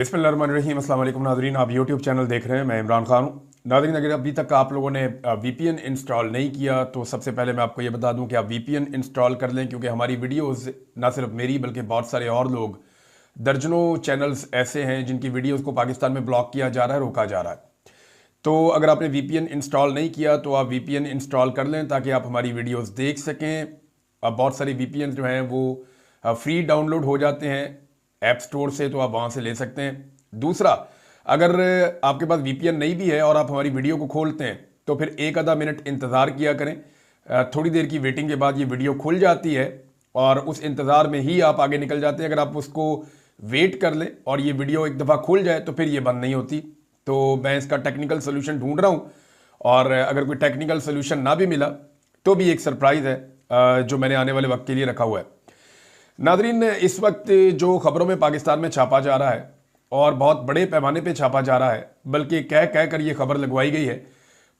बिस्मिल्लाहिर्रहमानिर्रहीम। अस्सलाम वालेकुम नाज़रीन, आप यूट्यूब चैनल देख रहे हैं। मैं इमरान खान हूँ। नाज़रीन, अगर अभी तक आप लोगों ने वीपीएन इंस्टॉल नहीं किया तो सबसे पहले मैं आपको ये बता दूं कि आप वीपीएन इंस्टॉल कर लें, क्योंकि हमारी वीडियोस ना सिर्फ मेरी बल्कि बहुत सारे और लोग, दर्जनों चैनल्स ऐसे हैं जिनकी वीडियोज़ को पाकिस्तान में ब्लॉक किया जा रहा है, रोका जा रहा है। तो अगर आपने वीपीएन इंस्टॉल नहीं किया तो आप वीपीएन इंस्टॉल कर लें ताकि आप हमारी वीडियोज़ देख सकें। अब बहुत सारे वीपीएन जो हैं वो फ्री डाउनलोड हो जाते हैं ऐप स्टोर से, तो आप वहाँ से ले सकते हैं। दूसरा, अगर आपके पास वीपीएन नहीं भी है और आप हमारी वीडियो को खोलते हैं तो फिर एक आधा मिनट इंतज़ार किया करें। थोड़ी देर की वेटिंग के बाद ये वीडियो खुल जाती है और उस इंतज़ार में ही आप आगे निकल जाते हैं। अगर आप उसको वेट कर लें और ये वीडियो एक दफ़ा खुल जाए तो फिर ये बंद नहीं होती। तो मैं इसका टेक्निकल सोल्यूशन ढूंढ रहा हूँ और अगर कोई टेक्निकल सोल्यूशन ना भी मिला तो भी एक सरप्राइज़ है जो मैंने आने वाले वक्त के लिए रखा हुआ है। नादरीन, इस वक्त जो खबरों में पाकिस्तान में छापा जा रहा है और बहुत बड़े पैमाने पे छापा जा रहा है, बल्कि कह कह कर ये खबर लगवाई गई है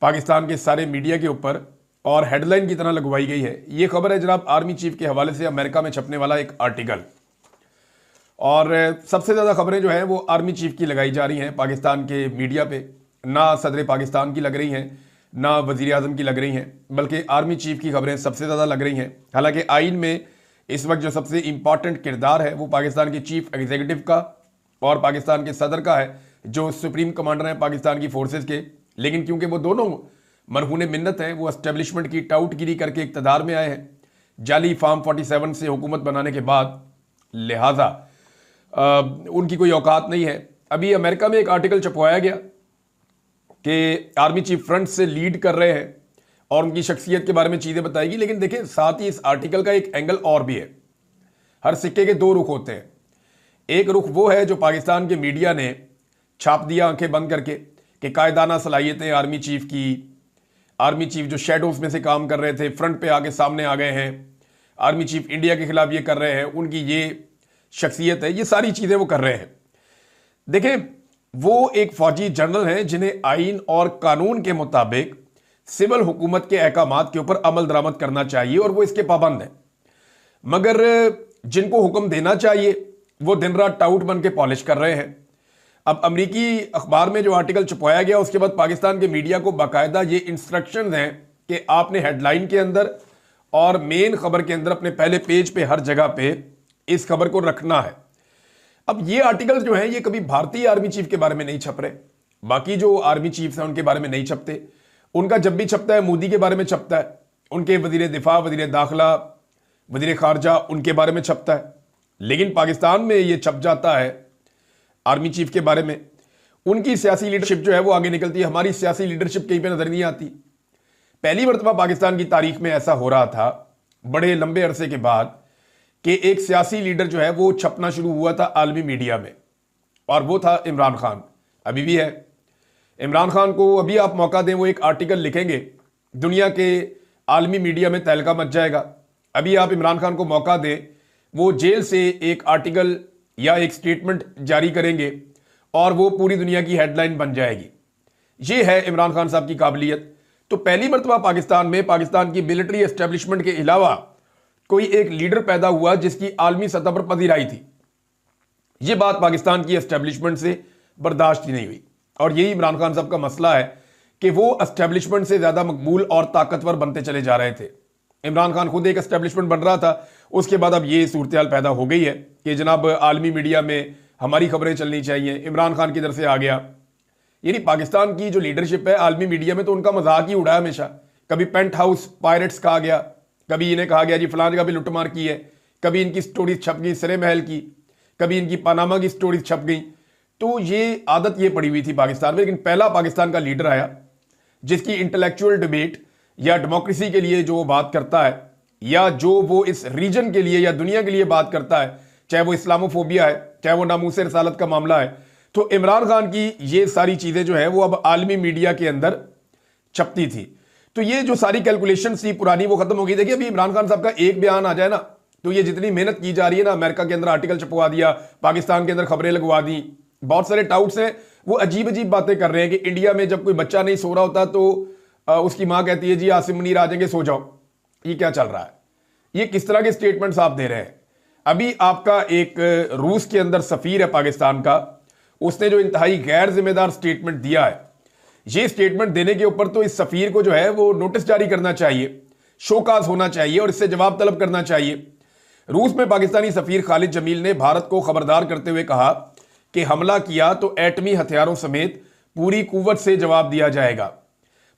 पाकिस्तान के सारे मीडिया के ऊपर और हेडलाइन की तरह लगवाई गई है। ये खबर है जनाब आर्मी चीफ के हवाले से अमेरिका में छपने वाला एक आर्टिकल, और सबसे ज़्यादा खबरें जो हैं वो आर्मी चीफ की लगाई जा रही हैं पाकिस्तान के मीडिया पे। ना सदर पाकिस्तान की लग रही हैं, ना वज़ीर आज़म की लग रही हैं, बल्कि आर्मी चीफ की खबरें सबसे ज़्यादा लग रही हैं। हालांकि आइन में इस वक्त जो सबसे इंपॉर्टेंट किरदार है वो पाकिस्तान के चीफ एग्जीक्यूटिव का और पाकिस्तान के सदर का है, जो सुप्रीम कमांडर हैं पाकिस्तान की फोर्सेस के। लेकिन क्योंकि वो दोनों मरहून मिन्नत हैं, वो एस्टेब्लिशमेंट की टाउटगिरी करके इक़्तिदार में आए हैं जाली फार्म 47 से हुकूमत बनाने के बाद, लिहाजा उनकी कोई औकात नहीं है। अभी अमेरिका में एक आर्टिकल छपवाया गया कि आर्मी चीफ फ्रंट से लीड कर रहे हैं और उनकी शख्सियत के बारे में चीज़ें बताएगी। लेकिन देखिए, साथ ही इस आर्टिकल का एक एंगल और भी है। हर सिक्के के दो रुख होते हैं। एक रुख वो है जो पाकिस्तान के मीडिया ने छाप दिया आंखें बंद करके कि कायदाना सलाहियतें आर्मी चीफ की, आर्मी चीफ जो शेडोज में से काम कर रहे थे फ्रंट पे आके सामने आ गए हैं, आर्मी चीफ इंडिया के खिलाफ ये कर रहे हैं, उनकी ये शख्सियत है, ये सारी चीज़ें वो कर रहे हैं। देखें, वो एक फौजी जनरल हैं जिन्हें आइन और कानून के मुताबिक सिविल हुकूमत के अहकामात के ऊपर अमल दरामद करना चाहिए और वो इसके पाबंद हैं। मगर जिनको हुक्म देना चाहिए वो दिन रात टाउट बन के पॉलिश कर रहे हैं। अब अमरीकी अखबार में जो आर्टिकल छपवाया गया उसके बाद पाकिस्तान के मीडिया को बाकायदा ये इंस्ट्रक्शंस हैं कि आपने हेडलाइन के अंदर और मेन खबर के अंदर अपने पहले पेज पे हर जगह पे इस खबर को रखना है। अब ये आर्टिकल जो हैं ये कभी भारतीय आर्मी चीफ के बारे में नहीं छप रहे, बाकी जो आर्मी चीफ हैं उनके बारे में नहीं छपते। उनका जब भी छपता है मोदी के बारे में छपता है, उनके वजीर दिफा, वजीर दाखिला, वजीर खारजा, उनके बारे में छपता है। लेकिन पाकिस्तान में ये छप जाता है आर्मी चीफ के बारे में। उनकी सियासी लीडरशिप जो है वो आगे निकलती है, हमारी सियासी लीडरशिप कहीं पे नजर नहीं आती। पहली मरतबा पाकिस्तान की तारीख में ऐसा हो रहा था बड़े लंबे अरसे के बाद कि एक सियासी लीडर जो है वो छपना शुरू हुआ था आलमी मीडिया में, और वो था इमरान खान। अभी भी है। इमरान खान को अभी आप मौका दें, वो एक आर्टिकल लिखेंगे, दुनिया के आलमी मीडिया में तहलका मच जाएगा। अभी आप इमरान खान को मौका दें, वो जेल से एक आर्टिकल या एक स्टेटमेंट जारी करेंगे और वो पूरी दुनिया की हेडलाइन बन जाएगी। ये है इमरान खान साहब की काबिलियत। तो पहली मरतबा पाकिस्तान में पाकिस्तान की मिलिट्री एस्टेब्लिशमेंट के अलावा कोई एक लीडर पैदा हुआ जिसकी आलमी सतह पर पजीराई थी। ये बात पाकिस्तान की एस्टेब्लिशमेंट से बर्दाश्त ही नहीं हुई, और यही इमरान खान साहब का मसला है कि वो एस्टेब्लिशमेंट से ज्यादा मकबूल और ताकतवर बनते चले जा रहे थे। इमरान खान खुद एक एस्टेब्लिशमेंट बन रहा था, उसके बाद अब ये सूरत हाल पैदा हो गई है कि जनाब आलमी मीडिया में हमारी खबरें चलनी चाहिए। इमरान खान की तरफ से आ गया। यानी पाकिस्तान की जो लीडरशिप है आलमी मीडिया में तो उनका मजाक ही उड़ा हमेशा। कभी पेंट हाउस पायरेट्स कहा गया, कभी इन्हें कहा गया जी फलान जगह भी लुटमार की है, कभी इनकी स्टोरीज छप गई सरे महल की, कभी इनकी पनामा की स्टोरीज छप गई। तो ये आदत ये पड़ी हुई थी पाकिस्तान में। लेकिन पहला पाकिस्तान का लीडर आया जिसकी इंटेलेक्चुअल डिबेट या डेमोक्रेसी के लिए जो वो बात करता है, या जो वो इस रीजन के लिए या दुनिया के लिए बात करता है, चाहे वो इस्लामोफोबिया है, चाहे वो नामूस रसालत का मामला है, तो इमरान खान की ये सारी चीजें जो है वो अब आलमी मीडिया के अंदर छपती थी। तो ये जो सारी कैलकुलेशन थी पुरानी वो खत्म हो गई। देखिए, अभी इमरान खान साहब का एक बयान आ जाए ना तो ये जितनी मेहनत की जा रही है ना, अमेरिका के अंदर आर्टिकल छपवा दिया, पाकिस्तान के अंदर खबरें लगवा दी, बहुत सारे टाउट्स हैं वो अजीब अजीब बातें कर रहे हैं कि इंडिया में जब कोई बच्चा नहीं सो रहा होता तो उसकी मां कहती है जी आसिम मुनीर आ जाएंगे, सो जाओ। ये क्या चल रहा है? ये किस तरह के स्टेटमेंट्स आप दे रहे हैं? अभी आपका एक रूस के अंदर सफीर है पाकिस्तान का, उसने जो इंतहाई गैर जिम्मेदार स्टेटमेंट दिया है, ये स्टेटमेंट देने के ऊपर तो इस सफीर को जो है वो नोटिस जारी करना चाहिए, शोकाज होना चाहिए और इससे जवाब तलब करना चाहिए। रूस में पाकिस्तानी सफीर खालिद जमील ने भारत को खबरदार करते हुए कहा कि हमला किया तो एटमी हथियारों समेत पूरी कुव्वत से जवाब दिया जाएगा।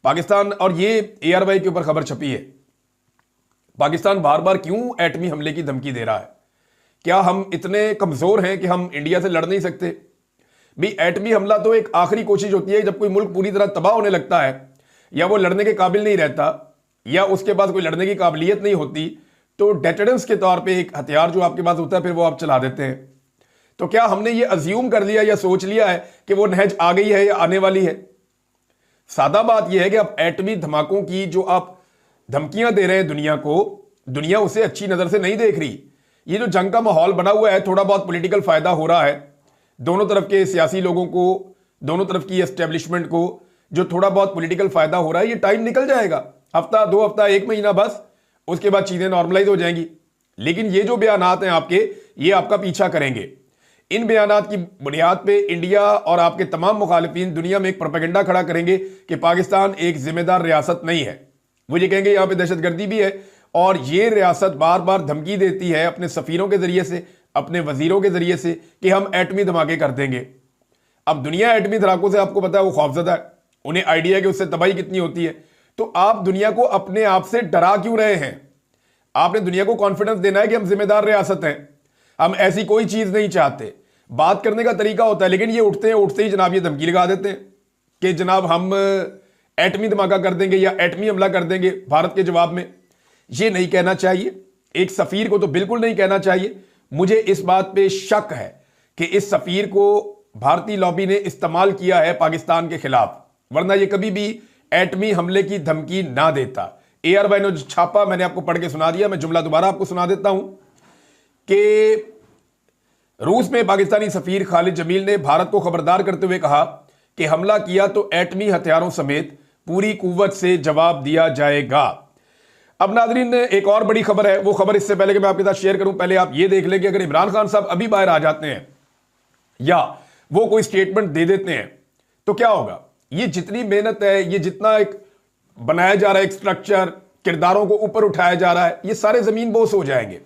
पाकिस्तान, और ये ARY के ऊपर खबर छपी है, पाकिस्तान बार बार क्यों एटमी हमले की धमकी दे रहा है? क्या हम इतने कमजोर हैं कि हम इंडिया से लड़ नहीं सकते? भी एटमी हमला तो एक आखिरी कोशिश होती है जब कोई मुल्क पूरी तरह तबाह होने लगता है या वो लड़ने के काबिल नहीं रहता या उसके पास कोई लड़ने की काबिलियत नहीं होती, तो डेटरेंस के तौर पे एक हथियार जो आपके पास होता है फिर वो आप चला देते हैं। तो क्या हमने ये अज्यूम कर लिया या सोच लिया है कि वो नहज आ गई है या आने वाली है? सादा बात यह है कि अब एटमी धमाकों की जो आप धमकियां दे रहे हैं दुनिया को, दुनिया उसे अच्छी नजर से नहीं देख रही। ये जो जंग का माहौल बना हुआ है, थोड़ा बहुत पॉलिटिकल फायदा हो रहा है दोनों तरफ के सियासी लोगों को, दोनों तरफ की एस्टेब्लिशमेंट को, जो थोड़ा बहुत पॉलिटिकल फायदा हो रहा है, ये टाइम निकल जाएगा, हफ्ता 2 हफ्ता 1 महीना बस, उसके बाद चीजें नॉर्मलाइज हो जाएंगी। लेकिन ये जो बयानात हैं आपके, ये आपका पीछा करेंगे। इन बयानात की बुनियाद पे इंडिया और आपके तमाम मुखालिफिन दुनिया में एक प्रोपेगेंडा खड़ा करेंगे कि पाकिस्तान एक जिम्मेदार रियासत नहीं है। वो ये कहेंगे यहां पे दहशतगर्दी भी है और ये रियासत बार बार धमकी देती है अपने सफीरों के जरिए से, अपने वजीरों के जरिए से कि हम एटमी धमाके कर देंगे। अब दुनिया एटमी धमाकों से आपको पता है वो खौफजदा है, उन्हें आइडिया है कि उससे तबाही कितनी होती है। तो आप दुनिया को अपने आप से डरा क्यों रहे हैं? आपने दुनिया को कॉन्फिडेंस देना है कि हम जिम्मेदार रियासत हैं, हम ऐसी कोई चीज नहीं चाहते। बात करने का तरीका होता है, लेकिन ये उठते ही जनाब ये धमकी लगा देते हैं कि जनाब हम एटमी धमाका कर देंगे या एटमी हमला कर देंगे भारत के जवाब में। ये नहीं कहना चाहिए, एक सफीर को तो बिल्कुल नहीं कहना चाहिए। मुझे इस बात पे शक है कि इस सफीर को भारतीय लॉबी ने इस्तेमाल किया है पाकिस्तान के खिलाफ, वरना ये कभी भी एटमी हमले की धमकी ना देता। ARY ने जो छापा मैंने आपको पढ़ के सुना दिया, मैं जुमला दोबारा आपको सुना देता हूं कि रूस में पाकिस्तानी सफीर खालिद जमील ने भारत को खबरदार करते हुए कहा कि हमला किया तो एटमी हथियारों समेत पूरी कुव्वत से जवाब दिया जाएगा। अब नाजरीन, एक और बड़ी खबर है, वो खबर इससे पहले कि मैं आपके साथ शेयर करूं, पहले आप ये देख लें कि अगर इमरान खान साहब अभी बाहर आ जाते हैं या वो कोई स्टेटमेंट दे देते हैं तो क्या होगा। ये जितनी मेहनत है, ये जितना एक बनाया जा रहा है, एक स्ट्रक्चर, किरदारों को ऊपर उठाया जा रहा है, ये सारे जमीन बोस हो जाएंगे।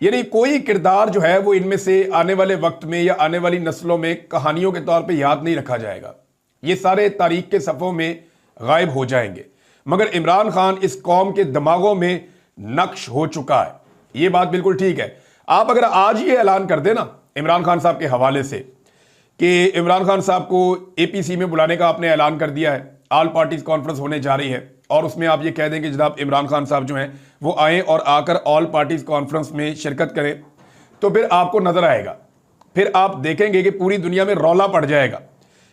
यानी कोई किरदार जो है वो इनमें से आने वाले वक्त में या आने वाली नस्लों में कहानियों के तौर पे याद नहीं रखा जाएगा, ये सारे तारीख के सफ़ों में गायब हो जाएंगे। मगर इमरान खान इस कौम के दिमागों में नक्श हो चुका है, ये बात बिल्कुल ठीक है। आप अगर आज ये ऐलान कर देना इमरान खान साहब के हवाले से कि इमरान खान साहब को APC में बुलाने का आपने ऐलान कर दिया है, ऑल पार्टीज कॉन्फ्रेंस होने जा रही है, और उसमें आप ये कह दें कि जनाब इमरान खान साहब जो हैं वो आए और आकर ऑल पार्टीज कॉन्फ्रेंस में शिरकत करें, तो फिर आपको नजर आएगा, फिर आप देखेंगे कि पूरी दुनिया में रौला पड़ जाएगा।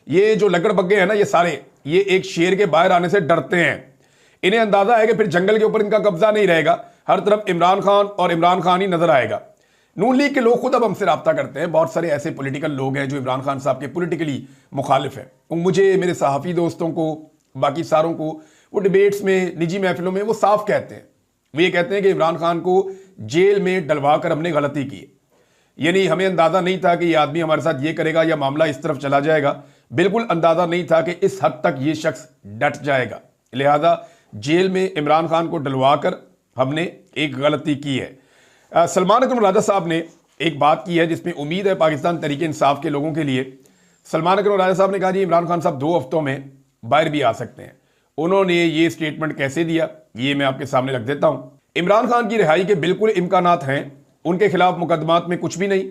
ये जो लकड़बग्गे हैं ना, ये सारे ये एक शेर के बाहर आने से डरते हैं। इन्हें अंदाजा है कि फिर जंगल के ऊपर इनका कब्जा नहीं रहेगा, हर तरफ इमरान खान और इमरान खान ही नजर आएगा। नून लीग के लोग खुद अब हमसे रब्ता करते हैं, बहुत सारे ऐसे पॉलिटिकल लोग हैं जो इमरान खान साहब के पॉलिटिकली मुखालिफ हैं। मुझे, मेरे सहाफ़ी दोस्तों को, बाकी सारों को, वो डिबेट्स में, निजी महफिलों में वो साफ कहते हैं, वो ये कहते हैं कि इमरान खान को जेल में डलवा कर हमने गलती की, यानी हमें अंदाजा नहीं था कि ये आदमी हमारे साथ ये करेगा या मामला इस तरफ चला जाएगा, बिल्कुल अंदाजा नहीं था कि इस हद तक ये शख्स डट जाएगा, लिहाजा जेल में इमरान खान को डलवा कर हमने एक गलती की है। सलमान अकरम राजा साहब ने एक बात की है जिसमें उम्मीद है पाकिस्तान तहरीक इंसाफ के लोगों के लिए। सलमान अकरम राजा साहब ने कहा जी इमरान खान साहब 2 हफ्तों में बाहर भी आ सकते हैं। उन्होंने ये स्टेटमेंट कैसे दिया, ये मैं आपके सामने रख देता हूं। इमरान खान की रिहाई के बिल्कुल इम्कानात हैं, उनके खिलाफ मुकदमात में कुछ भी नहीं,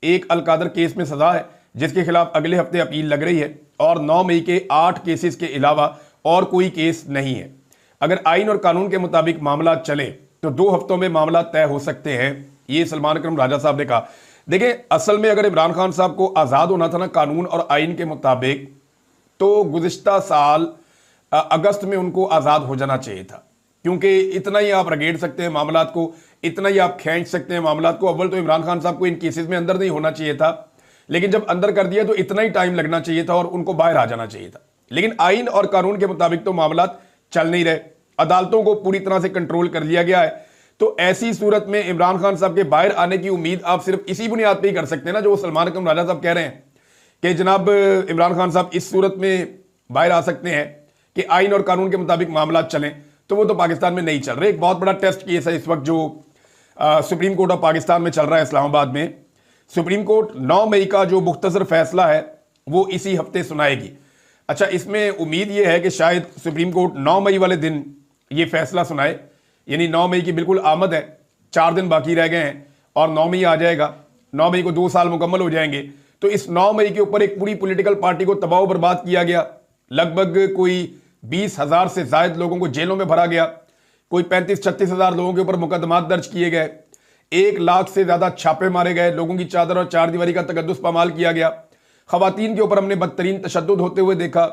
एक अलकादर केस में सजा है जिसके खिलाफ अगले हफ्ते अपील लग रही है, और 9 मई के 8 केसेस के अलावा और कोई केस नहीं है। अगर आइन और कानून के मुताबिक मामला चले तो 2 हफ्तों में मामला तय हो सकते हैं, ये सलमान अकरम राजा साहब ने कहा। देखिए, असल में अगर इमरान खान साहब को आज़ाद होना था ना कानून और आइन के मुताबिक, तो गुज़िश्ता साल अगस्त में उनको आज़ाद हो जाना चाहिए था, क्योंकि इतना ही आप रगेड़ सकते हैं मामलात को, इतना ही आप खींच सकते हैं मामलात को। अव्वल तो इमरान खान साहब को इन केसेस में अंदर नहीं होना चाहिए था, लेकिन जब अंदर कर दिया तो इतना ही टाइम लगना चाहिए था और उनको बाहर आ जाना चाहिए था। लेकिन आइन और कानून के मुताबिक तो मामलात चल नहीं रहे, अदालतों को पूरी तरह से कंट्रोल कर लिया गया है। तो ऐसी सूरत में इमरान खान साहब के बाहर आने की उम्मीद आप सिर्फ इसी बुनियाद पर ही कर सकते हैं ना, जो सलमान अकरम राजा साहब कह रहे हैं कि जनाब इमरान खान साहब इस सूरत में बाहर आ सकते हैं कि आइन और कानून के मुताबिक मामला चलें, तो वो तो पाकिस्तान में नहीं चल रहे। एक बहुत बड़ा टेस्ट केस है इस वक्त जो सुप्रीम कोर्ट ऑफ पाकिस्तान में चल रहा है इस्लामाबाद में। सुप्रीम कोर्ट 9 मई का जो मुख्तसर फैसला है वो इसी हफ्ते सुनाएगी। अच्छा, इसमें उम्मीद ये है कि शायद सुप्रीम कोर्ट 9 मई वाले दिन ये फैसला सुनाए, यानी 9 मई की बिल्कुल आमद है, 4 दिन बाकी रह गए हैं और 9 मई आ जाएगा। 9 मई को 2 साल मुकम्मल हो जाएंगे। तो इस 9 मई के ऊपर एक पूरी पॉलिटिकल पार्टी को तबाह बर्बाद किया गया, लगभग कोई 20,000 से ज्यादा लोगों को जेलों में भरा गया, कोई 35-36 हज़ार लोगों के ऊपर मुकदमात दर्ज किए गए, 1 लाख से ज्यादा छापे मारे गए, लोगों की चादर और चार दीवारी का तकद्दुस पामाल किया गया। खवातीन के ऊपर हमने बदतरीन तशद्दुद होते हुए देखा,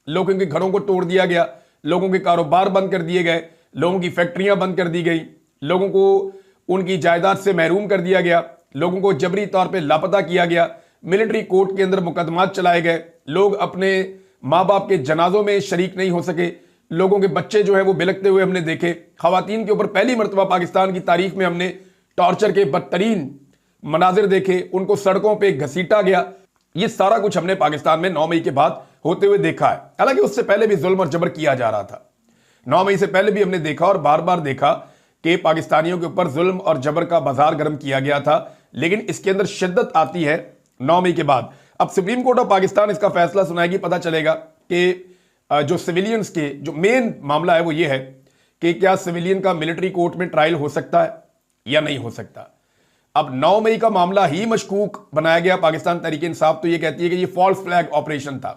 लोगों के घरों को तोड़ दिया गया, लोगों के कारोबार बंद कर दिए गए, लोगों की फैक्ट्रियां बंद कर दी गई, लोगों को उनकी जायदाद से महरूम कर दिया गया, लोगों को जबरी तौर पे लापता किया गया, मिलिट्री कोर्ट के अंदर मुकदमात चलाए गए, लोग अपने माँ बाप के जनाजों में शरीक नहीं हो सके, लोगों के बच्चे जो है वो बिलखते हुए हमने देखे। खवातीन के ऊपर पहली मरतबा पाकिस्तान की तारीख में हमने टॉर्चर के बदतरीन मनाजिर देखे, उनको सड़कों पर घसीटा गया। ये सारा कुछ हमने पाकिस्तान में 9 मई के बाद होते हुए देखा है। हालांकि उससे पहले भी जुल्म और जबर किया जा रहा था। 9 मई से पहले भी हमने देखा और बार बार देखा कि पाकिस्तानियों के ऊपर जुल्म और जबर का बाजार गर्म किया गया था, लेकिन इसके अंदर शिद्दत आती है 9 मई के बाद। अब सुप्रीम कोर्ट ऑफ पाकिस्तान इसका फैसला सुनाएगी, पता चलेगा कि जो सिविलियंस के जो मेन मामला है वो ये है कि क्या सिविलियन का मिलिट्री कोर्ट में ट्रायल हो सकता है या नहीं हो सकता। अब 9 मई का मामला ही मशकूक बनाया गया पाकिस्तान तहरीक इंसाफ तो ये कहती है कि ये फॉल्स फ्लैग ऑपरेशन था।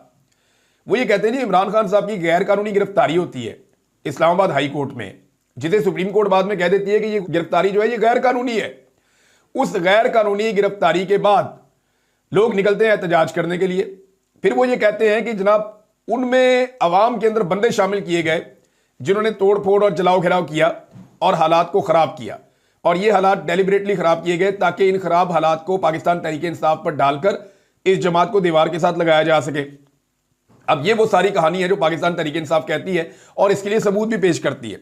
वो ये कहते हैं जी इमरान खान साहब की गैर कानूनी गिरफ्तारी होती है इस्लामाबाद हाई कोर्ट में, जिसे सुप्रीम कोर्ट बाद में कह देती है कि ये गिरफ्तारी जो है ये गैर कानूनी है। उस गैर कानूनी गिरफ्तारी के बाद लोग निकलते हैं एहतजाज करने के लिए, फिर वो ये कहते हैं कि जनाब उनमें अवाम के अंदर बंदे शामिल किए गए जिन्होंने तोड़ फोड़ और जलाओ घिराव किया और हालात को खराब किया, और ये हालात डेलिबरेटली खराब किए गए ताकि इन खराब हालात को पाकिस्तान तहरीक इंसाफ पर डालकर इस जमात को दीवार के साथ लगाया जा सके। अब ये वो सारी कहानी है जो पाकिस्तान तहरीक इंसाफ कहती है और इसके लिए सबूत भी पेश करती है।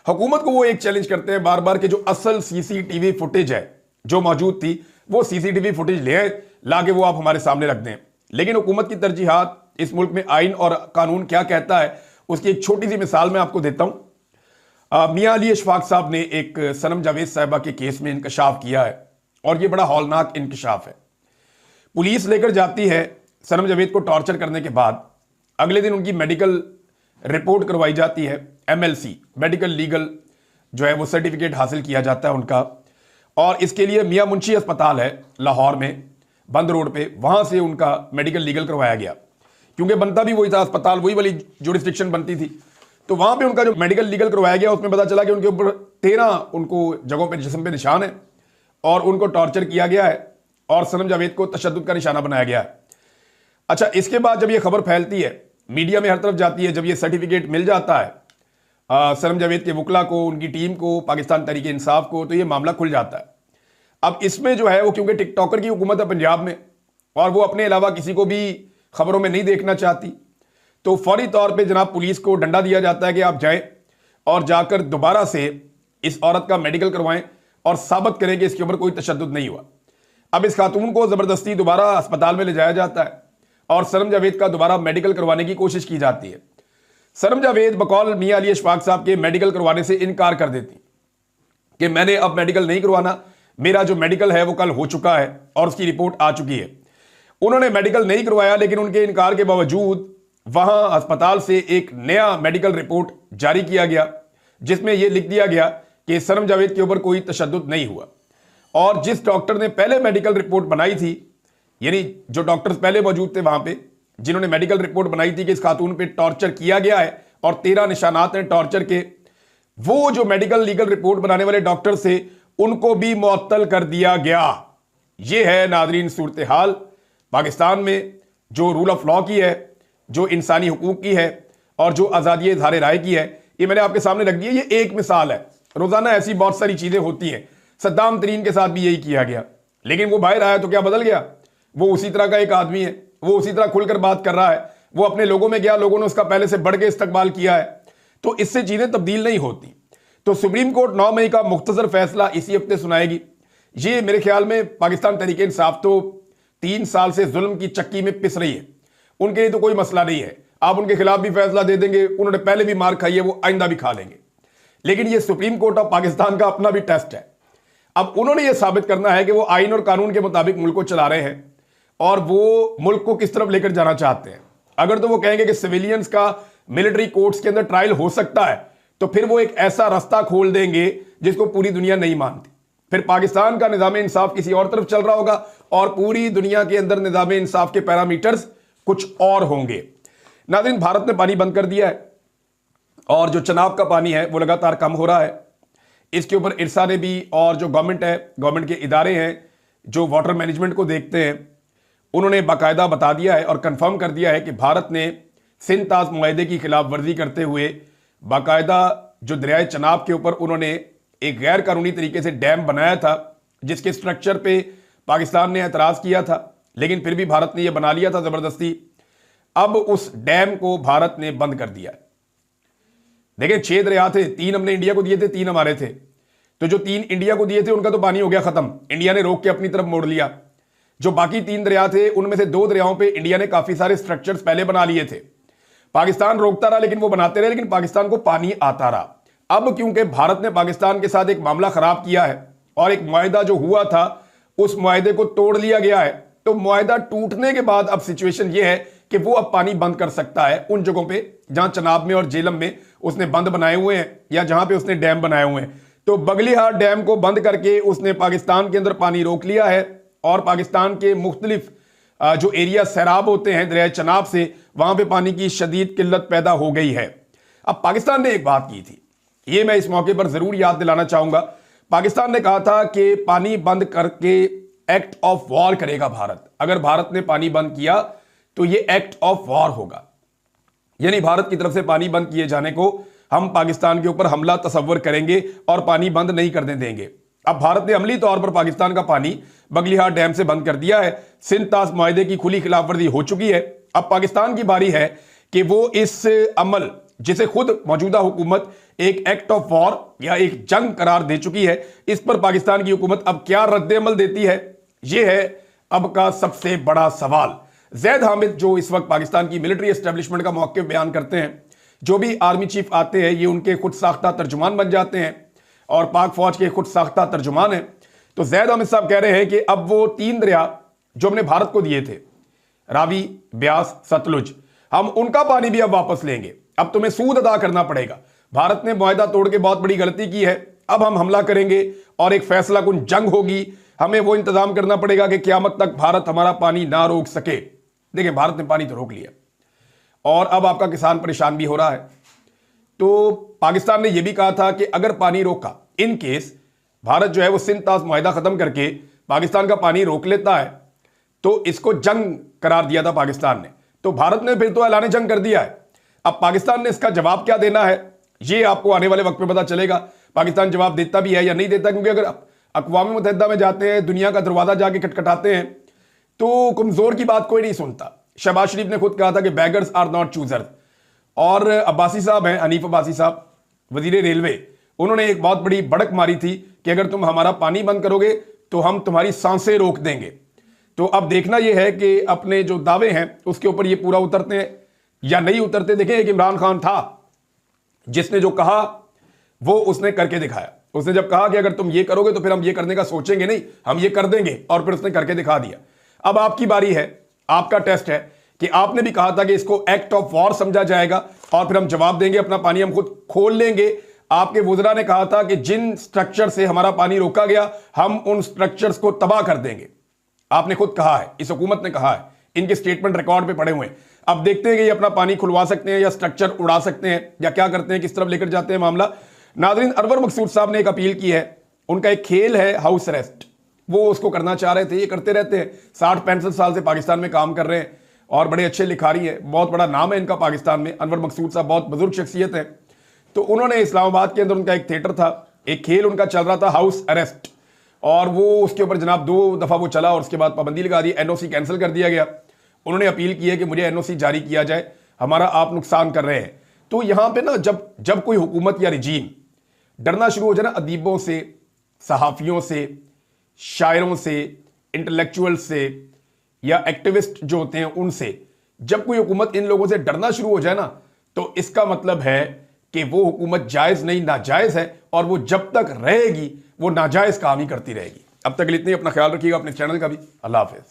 हुकूमत को वो एक चैलेंज करते हैं बार बार कि जो असल सीसीटीवी फुटेज है जो मौजूद थी वो सीसीटीवी फुटेज ले आए, लाके वो आप हमारे सामने रख दें। लेकिन हुकूमत की तरजीहात, इस मुल्क में आइन और कानून क्या कहता है, उसकी एक छोटी सी मिसाल मैं आपको देता हूं। मियां अली अशफाक साहब ने एक सनम जावेद साहिबा के केस में इंकशाफ किया है और यह बड़ा हौलनाक इंकशाफ है। पुलिस लेकर जाती है सनम जावेद को टॉर्चर करने के बाद, अगले दिन उनकी मेडिकल रिपोर्ट करवाई जाती है, MLC मेडिकल लीगल जो है वो सर्टिफिकेट हासिल किया जाता है उनका, और इसके लिए मियां मुंशी अस्पताल है लाहौर में बंद रोड पे, वहां से उनका मेडिकल लीगल करवाया गया क्योंकि बनता भी वही था अस्पताल, वही वाली जुरिस्डिक्शन बनती थी। तो वहां पे उनका जो मेडिकल लीगल करवाया गया उसमें पता चला कि उनके ऊपर 13 उनको जगहों पे जिस्म पे निशान है और उनको टॉर्चर किया गया है और सनम जावेद को तशद्दुद का निशाना बनाया गया है। अच्छा, इसके बाद जब ये खबर फैलती है, मीडिया में हर तरफ जाती है, जब ये सर्टिफिकेट मिल जाता है सनम जावेद के वकला को, उनकी टीम को, पाकिस्तान तहरीक इंसाफ को, तो ये मामला खुल जाता है। अब इसमें जो है वो क्योंकि टिकटॉकर की हुकूमत है पंजाब में और वो अपने अलावा किसी को भी खबरों में नहीं देखना चाहती, तो फौरी तौर पे जनाब पुलिस को डंडा दिया जाता है कि आप जाएं और जाकर दोबारा से इस औरत का मेडिकल करवाएं और साबित करें कि इसके ऊपर कोई तशद्दुद नहीं हुआ। अब इस खातून को जबरदस्ती दोबारा अस्पताल में ले जाया जाता है और सनम जावेद का दोबारा मेडिकल करवाने की कोशिश की जाती है। सनम जावेद बकौल मियां अली अशफाक साहब के मेडिकल करवाने से इनकार कर देती कि मैंने अब मेडिकल नहीं करवाना, मेरा जो मेडिकल है वो कल हो चुका है और उसकी रिपोर्ट आ चुकी है। उन्होंने मेडिकल नहीं करवाया, लेकिन उनके इनकार के बावजूद वहां अस्पताल से एक नया मेडिकल रिपोर्ट जारी किया गया जिसमें यह लिख दिया गया कि सनम जावेद के ऊपर कोई तशद्दुद नहीं हुआ। और जिस डॉक्टर ने पहले मेडिकल रिपोर्ट बनाई थी, यानी जो डॉक्टर्स पहले मौजूद थे वहां पे, जिन्होंने मेडिकल रिपोर्ट बनाई थी कि इस खातून पे टॉर्चर किया गया है और 13 निशानात हैं टॉर्चर के, वो जो मेडिकल लीगल रिपोर्ट बनाने वाले डॉक्टर से उनको भी मुअत्तल कर दिया गया। यह है नाज़रीन सूरत हाल पाकिस्तान में जो रूल ऑफ लॉ की है, जो इंसानी हुकूक की है और जो आज़ादी इज़हार राय की है। ये मैंने आपके सामने रख दी है, ये एक मिसाल है। रोजाना ऐसी बहुत सारी चीजें होती हैं। सद्दाम तरीन के साथ भी यही किया गया, लेकिन वो बाहर आया तो क्या बदल गया? वो उसी तरह का एक आदमी है, वो उसी तरह खुलकर बात कर रहा है, वो अपने लोगों में गया, लोगों ने उसका पहले से बढ़ के इस्तकबाल किया है, तो इससे चीजें तब्दील नहीं होती। तो सुप्रीम कोर्ट 9 मई का मुख्तसर फैसला इसी हफ्ते सुनाएगी। ये मेरे ख्याल में पाकिस्तान तहरीक इंसाफ तो 3 साल से जुल्म की चक्की में पिस रही है, उनके लिए तो कोई मसला नहीं है, आप उनके खिलाफ भी फैसला दे देंगे, उन्होंने पहले भी मार खाई है, वो आइंदा भी खा लेंगे। लेकिन ये सुप्रीम कोर्ट ऑफ पाकिस्तान का अपना भी टेस्ट है। अब उन्होंने ये साबित करना है कि वो आइन और कानून के मुताबिक मुल्क को चला रहे हैं और वो मुल्क को किस तरफ लेकर जाना चाहते हैं। अगर तो वो कहेंगे कि सिविलियंस का मिलिट्री कोर्ट्स के अंदर ट्रायल हो सकता है, तो फिर वो एक ऐसा रास्ता खोल देंगे जिसको पूरी दुनिया नहीं मानती। फिर पाकिस्तान का निज़ाम इंसाफ किसी और तरफ चल रहा होगा और पूरी दुनिया के अंदर निज़ाम इंसाफ के पैरामीटर्स कुछ और होंगे। नाज़रीन, भारत ने पानी बंद कर दिया है और जो चनाब का पानी है वो लगातार कम हो रहा है। इसके ऊपर इरसा ने भी और जो गवर्नमेंट है, गवर्नमेंट के इदारे हैं जो वाटर मैनेजमेंट को देखते हैं, उन्होंने बाकायदा बता दिया है और कंफर्म कर दिया है कि भारत ने सिंध ताज मुआहदे की खिलाफ वर्जी करते हुए बाकायदा जो दरियाए चनाब के ऊपर उन्होंने एक गैर कानूनी तरीके से डैम बनाया था, जिसके स्ट्रक्चर पे पाकिस्तान ने एतराज़ किया था, लेकिन फिर भी भारत ने यह बना लिया था ज़बरदस्ती। अब उस डैम को भारत ने बंद कर दिया। देखिए 6 दरिया थे, 3 हमने इंडिया को दिए थे, 3 हमारे थे। तो जो 3 इंडिया को दिए थे उनका तो पानी हो गया खत्म, इंडिया ने रोक के अपनी तरफ मोड़ लिया। जो बाकी 3 दरिया थे उनमें से 2 दरियाओं पे इंडिया ने काफी सारे स्ट्रक्चर्स पहले बना लिए थे। पाकिस्तान रोकता रहा, लेकिन वो बनाते रहे, लेकिन पाकिस्तान को पानी आता रहा। अब क्योंकि भारत ने पाकिस्तान के साथ एक मामला खराब किया है और एक मुआहदा जो हुआ था उस मुआहदे को तोड़ लिया गया है, तो मुआहदा टूटने के बाद अब सिचुएशन यह है कि वो अब पानी बंद कर सकता है उन जगहों पे जहां चनाब में और जेलम में उसने बंद बनाए हुए हैं या जहां पे उसने डैम बनाए हुए हैं। तो बगलीहार डैम को बंद करके उसने पाकिस्तान के अंदर पानी रोक लिया है और पाकिस्तान के मुख्तलिफ जो एरिया सैराब होते हैं दरिया चनाब से, वहां पे पानी की शदीद किल्लत पैदा हो गई है। अब पाकिस्तान ने एक बात की थी, ये मैं इस मौके पर जरूर याद दिलाना चाहूंगा। पाकिस्तान ने कहा था कि पानी बंद करके एक्ट ऑफ वॉर करेगा भारत। अगर भारत ने पानी बंद किया तो ये एक्ट ऑफ वॉर होगा, यानी भारत की तरफ से पानी बंद किए जाने को हम पाकिस्तान के ऊपर हमला तस्वर करेंगे और पानी बंद नहीं करने देंगे। अब भारत ने अमली तौर पर पाकिस्तान का पानी बगलीहार डैम से बंद कर दिया है। सिंध ताज मुआहदे की खुली खिलाफवर्जी हो चुकी है। अब पाकिस्तान की बारी है कि वो इस अमल, जिसे खुद मौजूदा हुकूमत एक एक्ट ऑफ वॉर या एक जंग करार दे चुकी है, इस पर पाकिस्तान की हुकूमत अब क्या रद्द-ए-अमल देती है, यह है अब का सबसे बड़ा सवाल। जैद हामिद जो इस वक्त पाकिस्तान की मिलिट्री एस्टेब्लिशमेंट का मौक़िफ़ बयान करते हैं, जो भी आर्मी चीफ आते हैं ये उनके खुद साख्ता तर्जुमान बन जाते हैं और पाक फौज के खुद साख्ता तर्जुमान हैं। तो जैद हामिद साहब कह रहे हैं कि अब वो 3 दरिया जो हमने भारत को दिए थे, रावी, ब्यास, सतलुज, हम उनका पानी भी अब वापस लेंगे। अब तुम्हें सूद अदा करना पड़ेगा। भारत ने मुआहदा तोड़ के बहुत बड़ी गलती की है, अब हम हमला करेंगे और एक फैसला कुन जंग होगी। हमें वो इंतजाम करना पड़ेगा कि क़यामत तक भारत हमारा पानी ना रोक सके। देखिए भारत ने पानी तो रोक लिया और अब आपका किसान परेशान भी हो रहा है। तो पाकिस्तान ने यह भी कहा था कि अगर पानी रोका, इन केस भारत जो है वो सिंध ताज मुआहदा खत्म करके पाकिस्तान का पानी रोक लेता है, तो इसको जंग करार दिया था पाकिस्तान ने। तो भारत ने फिर तो ऐलान जंग कर दिया है। अब पाकिस्तान ने इसका जवाब क्या देना है ये आपको आने वाले वक्त में पता चलेगा। पाकिस्तान जवाब देता भी है या नहीं देता, क्योंकि अगर अक़वाम मुत्तहिदा में जाते हैं, दुनिया का दरवाजा जाके खटखटाते हैं, तो कमजोर की बात कोई नहीं सुनता। शहबाज शरीफ ने खुद कहा था कि बैगर्स आर नॉट चूजर्स। और अब्बासी साहब हैं, हनीफ अब्बासी साहब, वजीर रेलवे, उन्होंने एक बहुत बड़ी बड़क मारी थी कि अगर तुम हमारा पानी बंद करोगे तो हम तुम्हारी सांसें रोक देंगे। तो अब देखना यह है कि अपने जो दावे हैं उसके ऊपर ये पूरा उतरते हैं या नहीं उतरते। देखें, एक इमरान खान था जिसने जो कहा वो उसने करके दिखाया। उसने जब कहा कि अगर तुम ये करोगे तो फिर हम ये करने का सोचेंगे नहीं, हम ये कर देंगे, और फिर उसने करके दिखा दिया। अब आपकी बारी है, आपका टेस्ट है कि आपने भी कहा था कि इसको एक्ट ऑफ वॉर समझा जाएगा और फिर हम जवाब देंगे, अपना पानी हम खुद खोल लेंगे। आपके वुज़रा ने कहा था कि जिन स्ट्रक्चर से हमारा पानी रोका गया हम उन स्ट्रक्चर्स को तबाह कर देंगे। आपने खुद कहा है, इस हुकूमत ने कहा है, इनके स्टेटमेंट रिकॉर्ड पे पड़े हुए हैं। अब देखते हैं कि ये अपना पानी खुलवा सकते हैं या स्ट्रक्चर उड़ा सकते हैं या क्या करते हैं, किस तरफ लेकर जाते हैं मामला। नाज़रीन, अनवर मकसूद साहब ने एक अपील की है। उनका एक खेल है हाउस अरेस्ट, वो उसको करना चाह रहे थे, ये करते रहते हैं। 60-65 साल से पाकिस्तान में काम कर रहे हैं और बड़े अच्छे लिखारी है, बहुत बड़ा नाम है इनका पाकिस्तान में। अनवर मकसूद साहब बहुत बुजुर्ग शख्सियत है। तो उन्होंने इस्लामाबाद के अंदर उनका एक थिएटर था, एक खेल उनका चल रहा था हाउस अरेस्ट, और वो उसके ऊपर जनाब 2 दफ़ा वो चला और उसके बाद पाबंदी लगा दी, एनओसी कैंसिल कर दिया गया। उन्होंने अपील की है कि मुझे एनओसी जारी किया जाए, हमारा आप नुकसान कर रहे हैं। तो यहां पे ना जब कोई हुकूमत या रिजीम डरना शुरू हो जाए ना अदीबों से, सहाफ़ियों से, शायरों से, इंटेलेक्चुअल से, या एक्टिविस्ट जो होते हैं उनसे, जब कोई हुकूमत इन लोगों से डरना शुरू हो जाए ना, तो इसका मतलब है कि वो हुकूमत जायज नहीं नाजायज है, और वो जब तक रहेगी वो नाजायज काम ही करती रहेगी। अब तक के लिए इतनी, अपना ख्याल रखिएगा, अपने चैनल का भी। अल्लाह हाफिज।